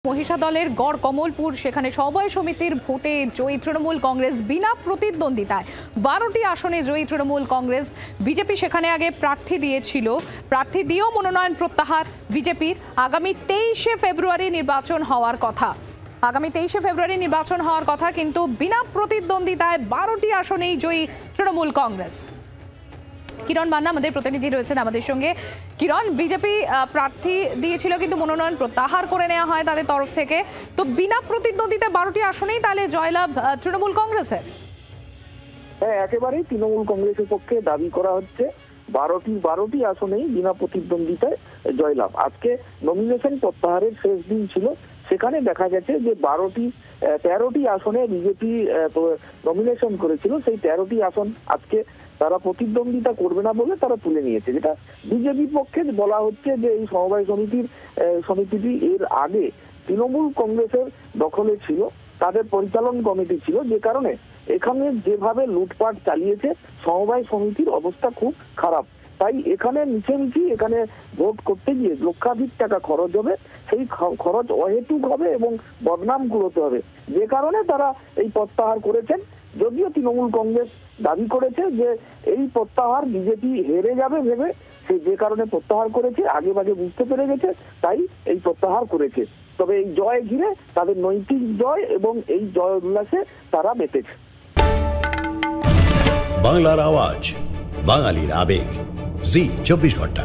মহিষাদলের গড় কমলপুর সেখানে সমবায় সমিতির ভোটে জয়ী তৃণমূল কংগ্রেস বিনা প্রতিদ্বন্দ্বিতায় 12টি আসনে জয়ী তৃণমূল কংগ্রেস। বিজেপি সেখানে আগে প্রার্থী দিয়েছিল, প্রার্থী দিয়েও মনোনয়ন প্রত্যাহার বিজেপির। আগামী 23শে ফেব্রুয়ারি নির্বাচন হওয়ার কথা, কিন্তু বিনা প্রতিদ্বন্দ্বিতায় 12টি আসনেই জয়ী তৃণমূল কংগ্রেস। কিরণ মান্না আমাদের প্রতিনিধি রয়েছেন আমাদের সঙ্গে। কিরণ, বিজেপি প্রার্থী দিয়েছিল কিন্তু মনোনয়ন প্রত্যাহার করে নেওয়া হয় তাদের তরফ থেকে, তো বিনা প্রতিদ্বন্দ্বিতায় 12টি আসনেই তাহলে জয়লাভ তৃণমূল কংগ্রেসের। হ্যাঁ, একেবারেই তৃণমূল কংগ্রেসের পক্ষে দাবি করা হচ্ছে 12টি আসনেই বিনা প্রতিদ্বন্দ্বিতায় জয়লাভ। আজকে নমিনেশন প্রত্যাহারের শেষ দিন ছিল, সেখানে দেখা গেছে যে 13টি আসনে বিজেপি নমিনেশন করেছিল, সেই 13টি আসন আজকে তারা প্রতিদ্বন্দ্বিতা করবে না বলে তারা তুলে নিয়েছে। যেটা বিজেপির পক্ষে বলা হচ্ছে যে এই সমবায় সমিতিটি এর আগে তৃণমূল কংগ্রেসের দখলে ছিল, তাদের পরিচালন কমিটি ছিল, যে কারণে এখানে যেভাবে লুটপাট চালিয়েছে সমবায় সমিতির অবস্থা খুব খারাপ। তাই এখানে মিছেমিছি এখানে ভোট করতে গিয়ে লক্ষাধিক টাকা খরচ হবে, সেই খরচ অহেতুক হবে এবং বদনাম কুড়োতে হবে, যে কারণে তারা এই প্রত্যাহার করেছেন। যদিও তৃণমূল কংগ্রেস দাবি করেছে যে এই প্রত্যাহার বিজেপি হেরে যাবে ভেবে সে যে কারণে প্রত্যাহার করেছে, আগে ভাগে বুঝতে পেরে গেছে, তাই এই প্রত্যাহার করেছে। তবে এই জয় ঘিরে তাদের নৈতিক জয় এবং এই জয় উল্লাসে তারা মেতেছে। বাংলার আওয়াজ, বাঙালির আবেগ, জি 24 ঘন্টা।